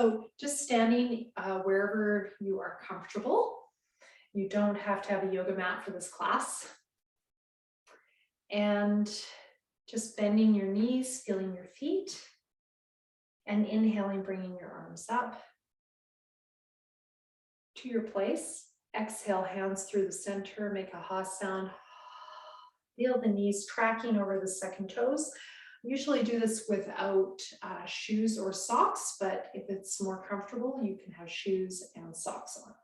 So just standing wherever you are comfortable. You don't have to have a yoga mat for this class. And just bending your knees, feeling your feet, and inhaling, bringing your arms up to your place. Exhale, hands through the center, make a ha sound. Feel the knees tracking over the second toes. I usually do this without shoes or socks, but if it's more comfortable, you can have shoes and socks on.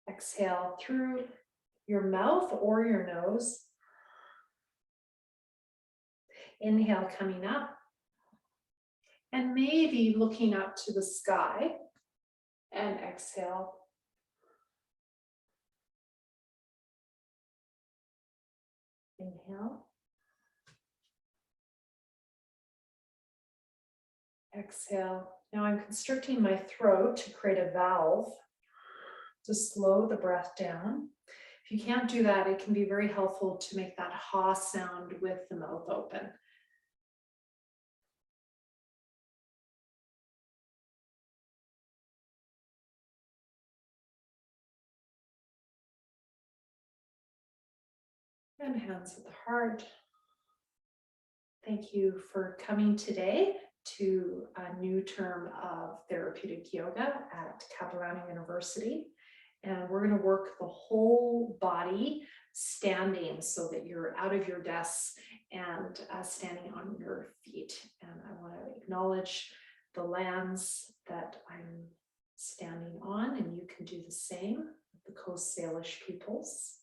Exhale through your mouth or your nose. Inhale, coming up. And maybe looking up to the sky. And exhale. Inhale. Exhale. Now I'm constricting my throat to create a valve to slow the breath down. If you can't do that, it can be very helpful to make that ha sound with the mouth open. And hands at the heart. Thank you for coming today to a new term of therapeutic yoga at CapU University. And we're going to work the whole body standing so that you're out of your desks and standing on your feet. And I want to acknowledge the lands that I'm standing on, and you can do the same with the Coast Salish peoples.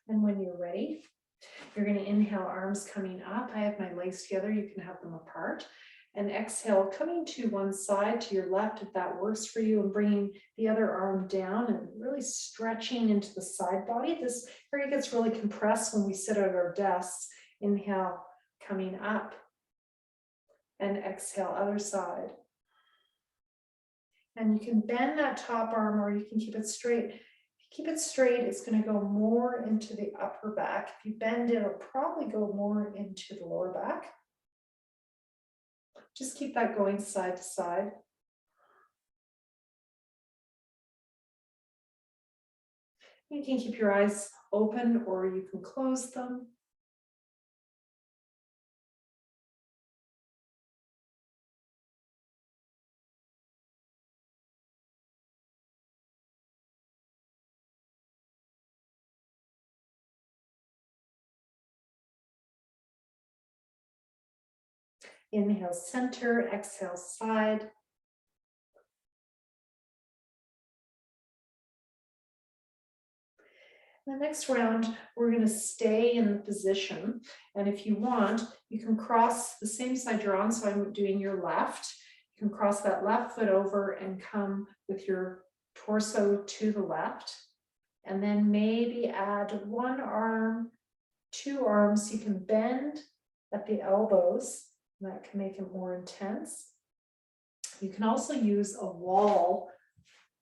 And when you're ready, you're going to inhale, arms coming up. I have my legs together. You can have them apart. And exhale, coming to one side, to your left, if that works for you, and bringing the other arm down and really stretching into the side body. This area gets really compressed when we sit at our desks. Inhale, coming up. And exhale, other side. And you can bend that top arm, or you can keep it straight. Keep it straight, it's going to go more into the upper back. If you bend it, it'll probably go more into the lower back. Just keep that going side to side. You can keep your eyes open or you can close them. Inhale, center, exhale, side. The next round, we're going to stay in the position. And if you want, you can cross the same side you're on. So I'm doing your left. You can cross that left foot over and come with your torso to the left. And then maybe add one arm, two arms. You can bend at the elbows. That can make it more intense. You can also use a wall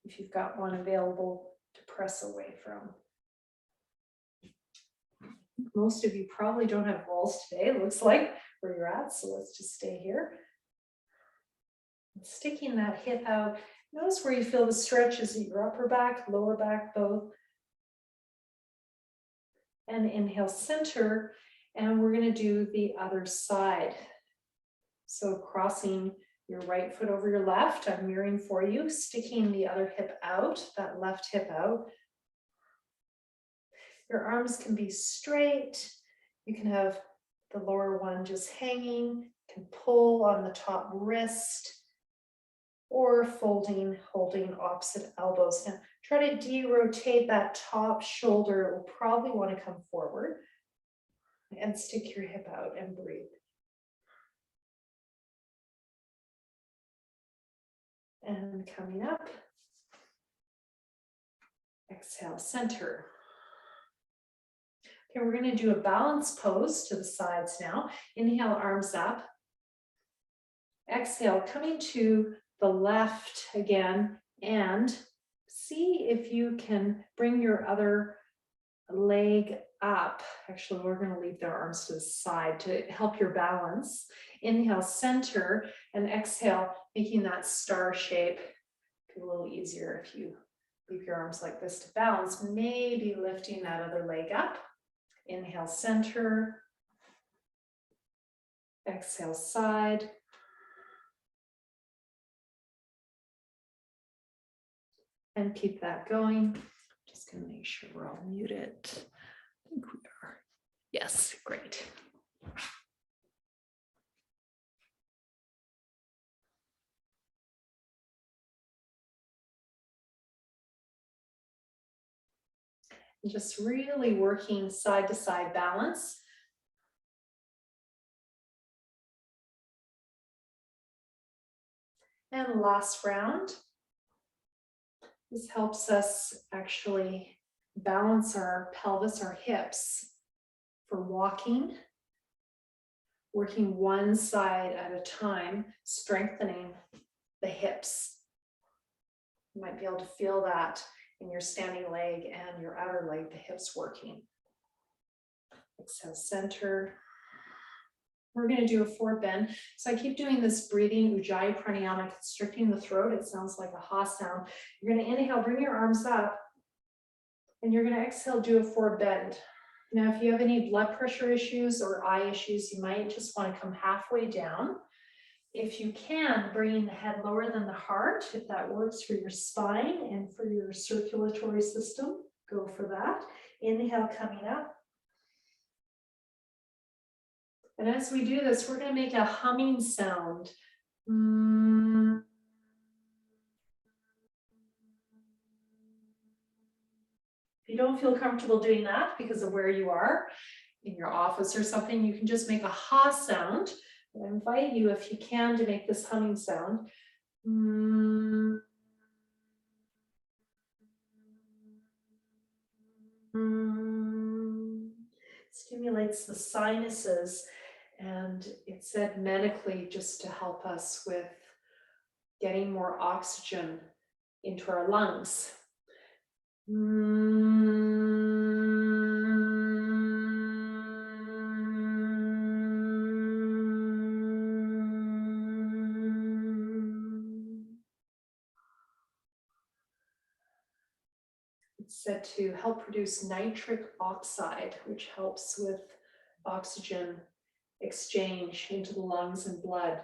if you've got one available to press away from. Most of you probably don't have walls today, it looks like, where you're at, so let's just stay here. Sticking that hip out. Notice where you feel the stretch. Is it your upper back, lower back, both? And inhale, center, and we're going to do the other side. So crossing your right foot over your left, I'm mirroring for you, sticking the other hip out, that left hip out. Your arms can be straight. You can have the lower one just hanging, you can pull on the top wrist, or folding, holding opposite elbows. Now, try to de-rotate that top shoulder. It will probably want to come forward. And stick your hip out and breathe. And coming up. Exhale, center. Okay, we're going to do a balance pose to the sides now. Inhale, arms up. Exhale, coming to the left again, and see if you can bring your other leg up. Actually, we're going to leave their arms to the side to help your balance. Inhale, center, and exhale, making that star shape. Be a little easier if you leave your arms like this to balance, maybe lifting that other leg up. Inhale, center. Exhale, side. And keep that going. Just going to make sure we're all muted. I think we are. Yes, great. Just really working side to side balance. And last round. This helps us actually balance our pelvis, our hips for walking, working one side at a time, strengthening the hips. You might be able to feel that in your standing leg and your outer leg, the hips working. Exhale, center. We're going to do a forward bend. So I keep doing this breathing, Ujjayi pranayama, constricting the throat. It sounds like a ha sound. You're going to inhale, bring your arms up, and you're going to exhale, do a forward bend. Now, if you have any blood pressure issues or eye issues, you might just want to come halfway down. If you can, bringing the head lower than the heart, if that works for your spine and for your circulatory system, go for that. Inhale, coming up. And as we do this, we're going to make a humming sound. If you don't feel comfortable doing that because of where you are, in your office or something, you can just make a ha sound. I invite you, if you can, to make this humming sound. Stimulates the sinuses, and it's said medically just to help us with getting more oxygen into our lungs. It's said to help produce nitric oxide, which helps with oxygen exchange into the lungs and blood.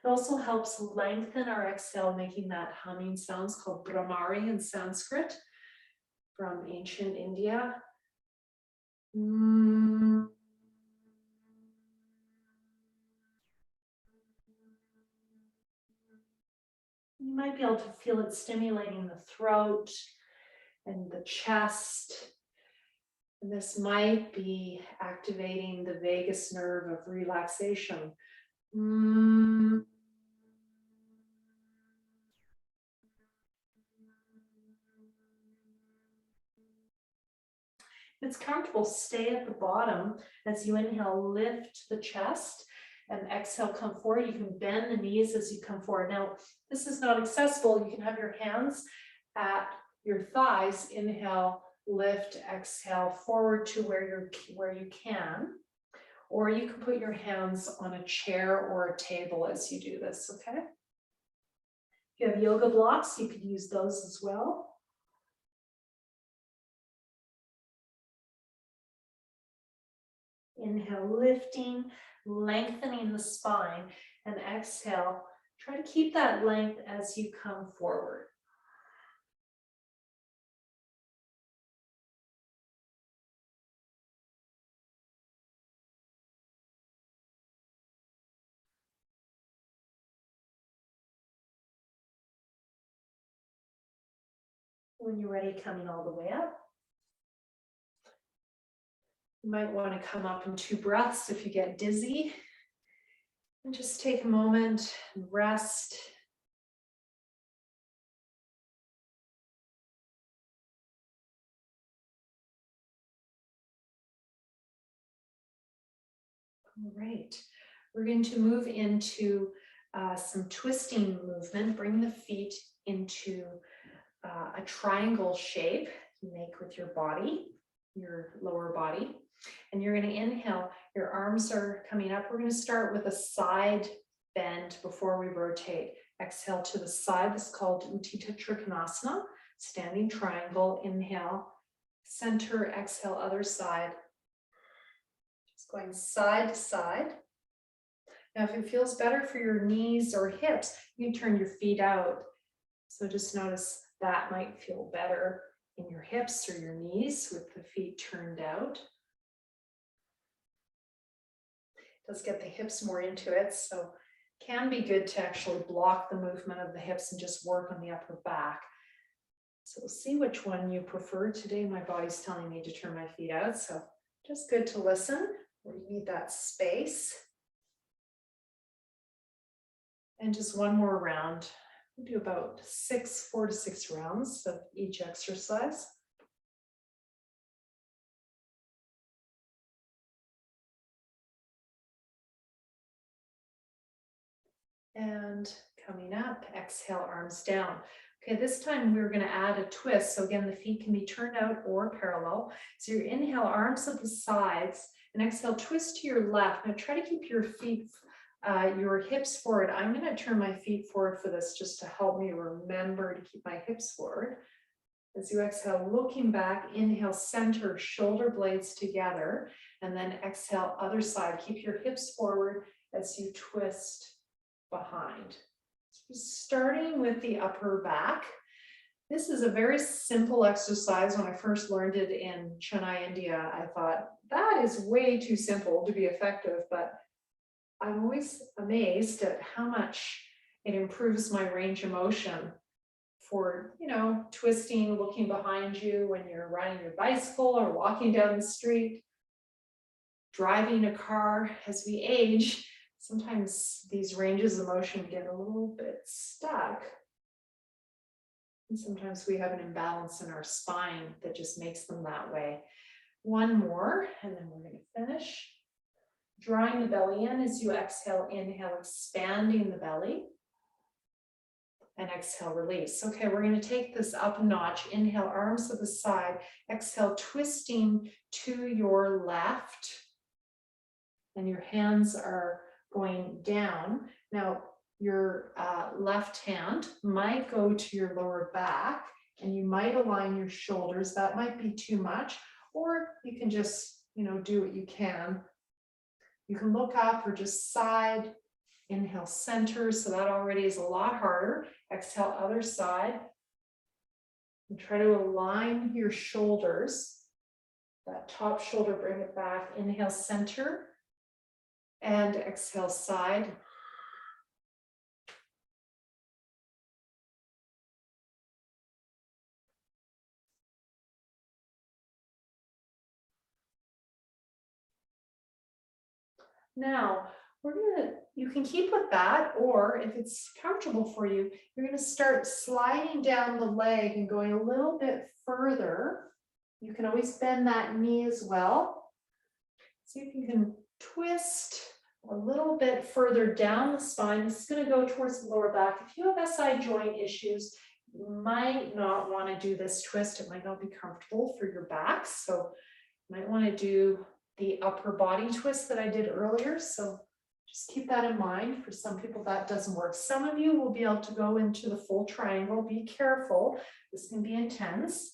It also helps lengthen our exhale, making that humming sounds called Brahmari in Sanskrit from ancient India. You might be able to feel it stimulating the throat and the chest. And this might be activating the vagus nerve of relaxation. If it's comfortable, stay at the bottom. As you inhale, lift the chest, and exhale, come forward. You can bend the knees as you come forward. Now, this is not accessible. You can have your hands at your thighs. Inhale, lift, exhale, forward to where you can. Or you can put your hands on a chair or a table as you do this, okay? If you have yoga blocks, you could use those as well. Inhale, lifting, lengthening the spine, and exhale. Try to keep that length as you come forward. When you're ready, coming all the way up. You might want to come up in 2 breaths if you get dizzy. And just take a moment and rest. All right, we're going to move into some twisting movement. Bring the feet into a triangle shape you make with your body, your lower body. And you're going to inhale, your arms are coming up. We're going to start with a side bend before we rotate. Exhale to the side. This is called Utita Trikonasana, standing triangle. Inhale, center, exhale, other side. Just going side to side. Now, if it feels better for your knees or hips, you can turn your feet out. So just notice that might feel better in your hips or your knees with the feet turned out. It does get the hips more into it, so it can be good to actually block the movement of the hips and just work on the upper back. So we'll see which one you prefer. Today my body's telling me to turn my feet out, so just good to listen where you need that space. And just one more round. We'll do about 4 to 6 rounds of each exercise. And coming up, exhale, arms down. Okay, this time we're going to add a twist. So again, the feet can be turned out or parallel. So you inhale, arms at the sides, and exhale, twist to your left. Now try to keep your feet, your hips forward. I'm going to turn my feet forward for this just to help me remember to keep my hips forward. As you exhale, looking back, inhale, center, shoulder blades together, and then exhale, other side. Keep your hips forward as you twist behind. So starting with the upper back. This is a very simple exercise. When I first learned it in Chennai, India, I thought that is way too simple to be effective, but I'm always amazed at how much it improves my range of motion for, twisting, looking behind you when you're riding your bicycle or walking down the street, driving a car. As we age, sometimes these ranges of motion get a little bit stuck. And sometimes we have an imbalance in our spine that just makes them that way. One more, and then we're going to finish. Drawing the belly in as you exhale, inhale, expanding the belly. And exhale, release. Okay, we're going to take this up a notch. Inhale, arms to the side. Exhale, twisting to your left. And your hands are going down. Now, your left hand might go to your lower back, and you might align your shoulders. That might be too much, or you can just, do what you can. You can look up or just side. Inhale, center. So that already is a lot harder. Exhale, other side. And try to align your shoulders. That top shoulder, bring it back. Inhale, center. And exhale, side. Now, you can keep with that, or if it's comfortable for you, you're going to start sliding down the leg and going a little bit further. You can always bend that knee as well. See if you can twist a little bit further down the spine. This is going to go towards the lower back. If you have SI joint issues, you might not want to do this twist. It might not be comfortable for your back. So you might want to do the upper body twist that I did earlier. So just keep that in mind. For some people, that doesn't work. Some of you will be able to go into the full triangle. Be careful. This can be intense.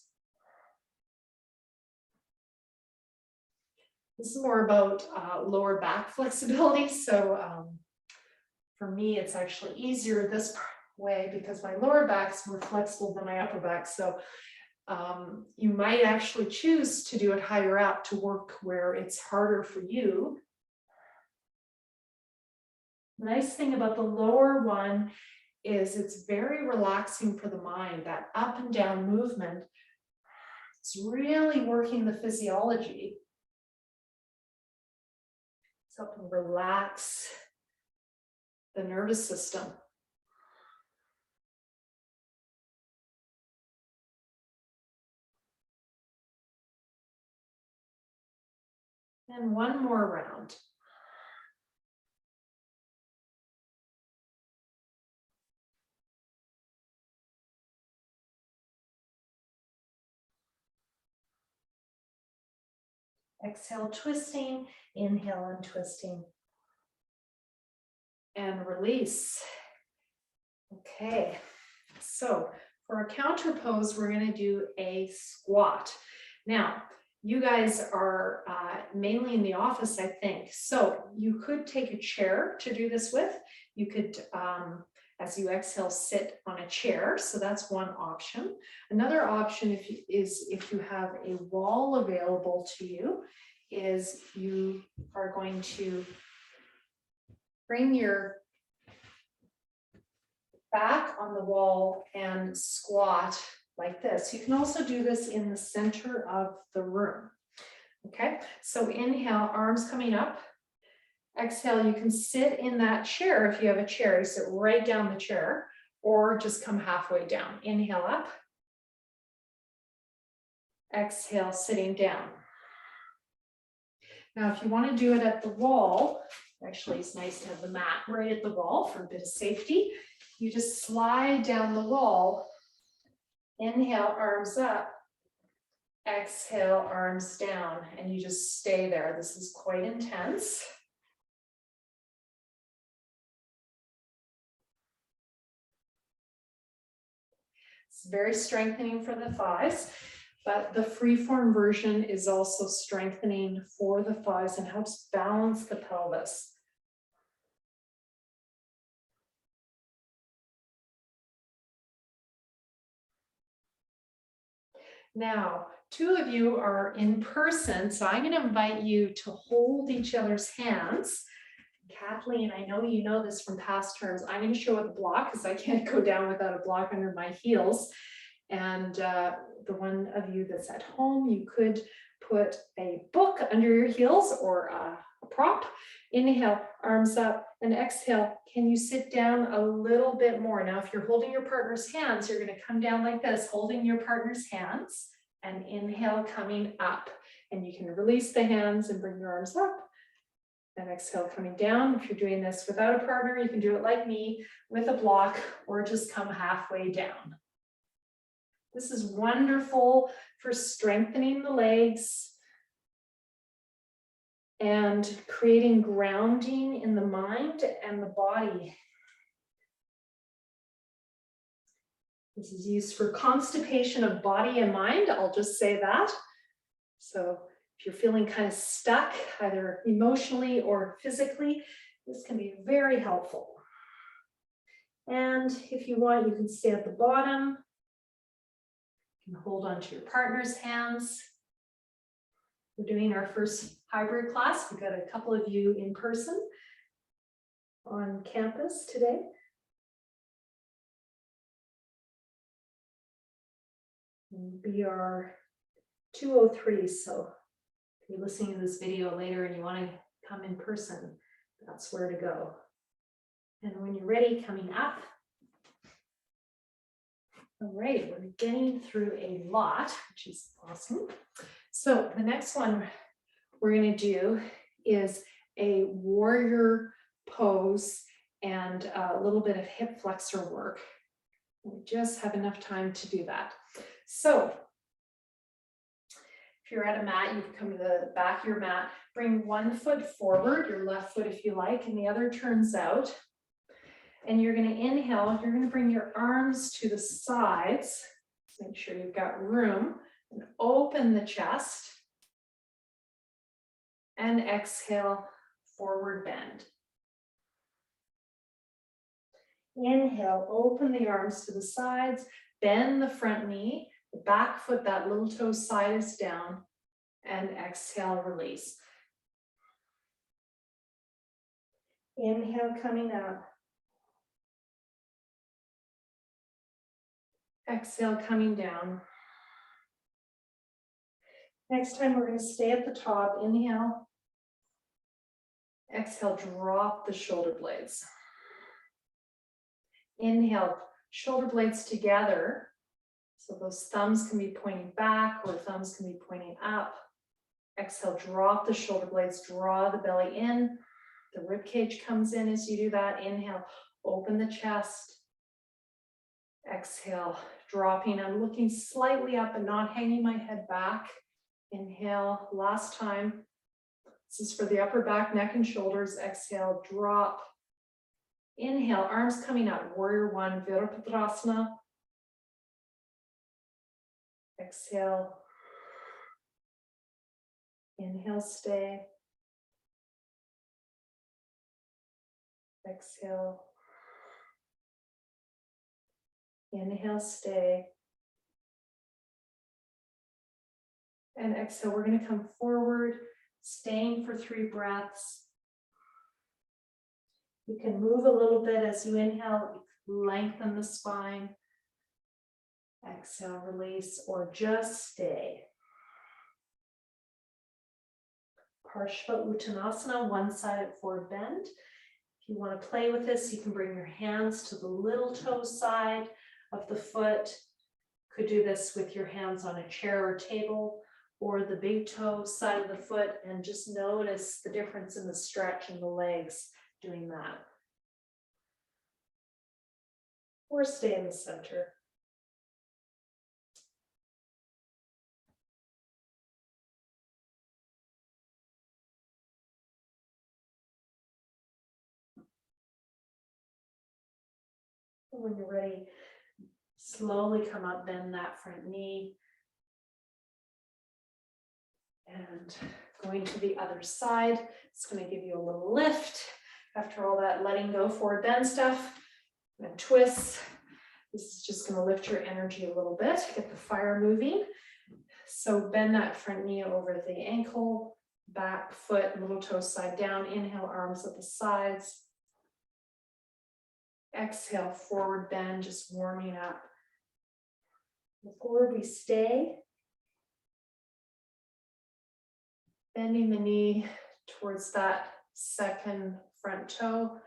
This is more about lower back flexibility. So for me, it's actually easier this way because my lower back's more flexible than my upper back. So you might actually choose to do it higher up to work where it's harder for you. The nice thing about the lower one is it's very relaxing for the mind. That up and down movement, it's really working the physiology. It's helping relax the nervous system. And one more round. Exhale, twisting. Inhale, untwisting. And release. Okay, so for our counter pose, we're going to do a squat. Now, you guys are mainly in the office, I think. So you could take a chair to do this with. You could, as you exhale, sit on a chair. So that's one option. Another option is if you have a wall available to you, is you are going to bring your back on the wall and squat like this. You can also do this in the center of the room. Okay, so inhale, arms coming up. Exhale, you can sit in that chair if you have a chair. You sit right down the chair or just come halfway down. Inhale up. Exhale, sitting down. Now, if you want to do it at the wall, actually it's nice to have the mat right at the wall for a bit of safety. You just slide down the wall. Inhale, arms up. Exhale, arms down, and you just stay there. This is quite intense. It's very strengthening for the thighs, but the freeform version is also strengthening for the thighs and helps balance the pelvis. Now, two of you are in person, so I'm going to invite you to hold each other's hands. Kathleen, I know you know this from past terms. I'm going to show a block because I can't go down without a block under my heels. And the one of you that's at home, you could put a book under your heels or a prop. Inhale, arms up, and exhale. Can you sit down a little bit more? Now, if you're holding your partner's hands, you're going to come down like this, holding your partner's hands, and inhale, coming up. And you can release the hands and bring your arms up. And exhale, coming down. If you're doing this without a partner, you can do it like me with a block or just come halfway down. This is wonderful for strengthening the legs and creating grounding in the mind and the body. This is used for constipation of body and mind. I'll just say that. So if you're feeling kind of stuck, either emotionally or physically, this can be very helpful. And if you want, you can stay at the bottom. You can hold on to your partner's hands. We're doing our first hybrid class. We've got a couple of you in person on campus today. We are 2:03, so if you're listening to this video later and you want to come in person, that's where to go. And when you're ready, coming up. All right, we're getting through a lot, which is awesome. So the next one we're going to do is a warrior pose and a little bit of hip flexor work. We just have enough time to do that. So if you're at a mat, you can come to the back of your mat, bring one foot forward, your left foot if you like, and the other turns out. And you're going to inhale, you're going to bring your arms to the sides. Make sure you've got room and open the chest. And exhale, forward bend. Inhale, open the arms to the sides, bend the front knee, the back foot, that little toe side is down, and exhale, release. Inhale, coming up. Exhale, coming down. Next time, we're going to stay at the top. Inhale. Exhale, drop the shoulder blades. Inhale, shoulder blades together. So those thumbs can be pointing back or thumbs can be pointing up. Exhale, drop the shoulder blades, draw the belly in. The rib cage comes in as you do that. Inhale, open the chest. Exhale, dropping. I'm looking slightly up and not hanging my head back. Inhale, last time. This is for the upper back, neck, and shoulders. Exhale, drop. Inhale, arms coming up, warrior one, Virabhadrasana. Exhale. Inhale, stay. Exhale. Inhale, stay. And exhale, we're going to come forward, staying for 3 breaths. You can move a little bit as you inhale, lengthen the spine. Exhale, release, or just stay. Parshva-Uttanasana, one-sided forward bend. If you want to play with this, you can bring your hands to the little toe side of the foot. Could do this with your hands on a chair or table, or the big toe side of the foot, and just notice the difference in the stretch in the legs doing that. Or stay in the center. When you're ready, slowly come up, bend that front knee. And going to the other side, it's going to give you a little lift after all that letting go, forward bend stuff. And twists. This is just going to lift your energy a little bit, get the fire moving. So bend that front knee over the ankle, back foot, little toe side down. Inhale, arms at the sides. Exhale, forward bend, just warming up. Before we stay, bending the knee towards that second front toe.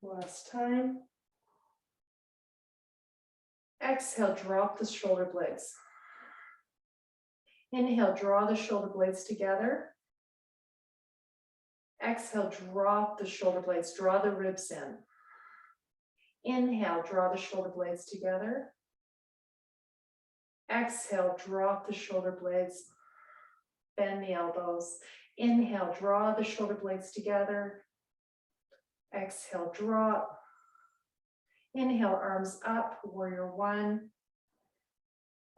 Last time. Exhale, drop the shoulder blades. Inhale, draw the shoulder blades together. Exhale, drop the shoulder blades, draw the ribs in. Inhale, draw the shoulder blades together. Exhale, drop the shoulder blades, bend the elbows. Inhale, draw the shoulder blades together. Exhale, drop. Inhale, arms up, warrior one.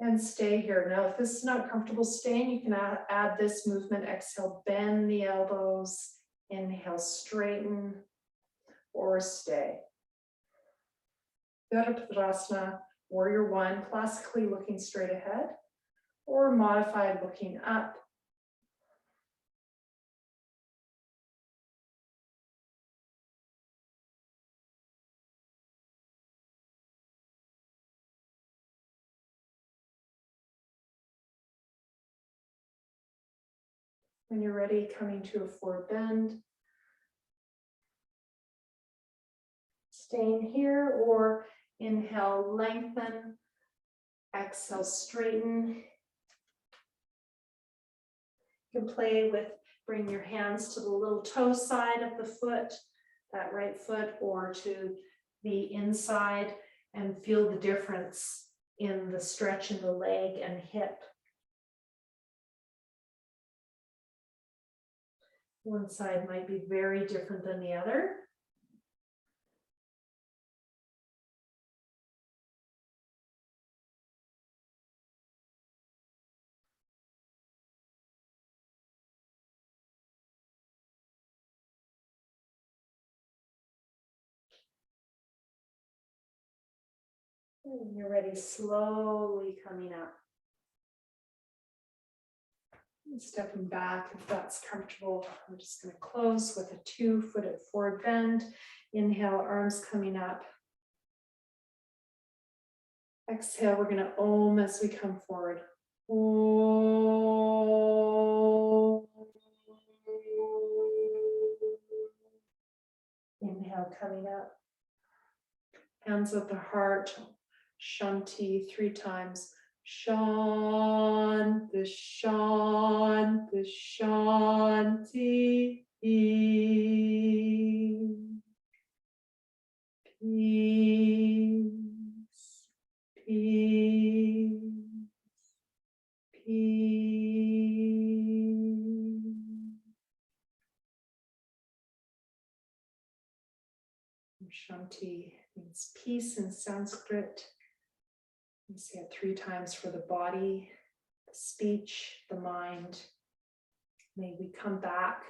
And stay here. Now, if this is not comfortable staying, you can add this movement. Exhale, bend the elbows. Inhale, straighten or stay. Virabhadrasana, warrior one, classically looking straight ahead, or modified looking up. When you're ready, coming to a forward bend. Staying here, or inhale, lengthen. Exhale, straighten. You can play with, bring your hands to the little toe side of the foot, that right foot, or to the inside, and feel the difference in the stretch in the leg and hip. One side might be very different than the other. When you're ready, slowly coming up. Stepping back if that's comfortable. I'm just going to close with a 2-footed forward bend. Inhale, arms coming up. Exhale, we're going to Om as we come forward. Om. Inhale, coming up. Hands at the heart, Shanti 3 times. Shanti, Shanti, Shanti. Peace, peace, peace. Shanti means peace in Sanskrit. You say it 3 times for the body, the speech, the mind. May we come back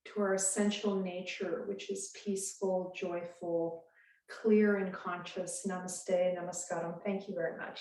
to our essential nature, which is peaceful, joyful, clear and conscious. Namaste, namaskaram. Thank you very much.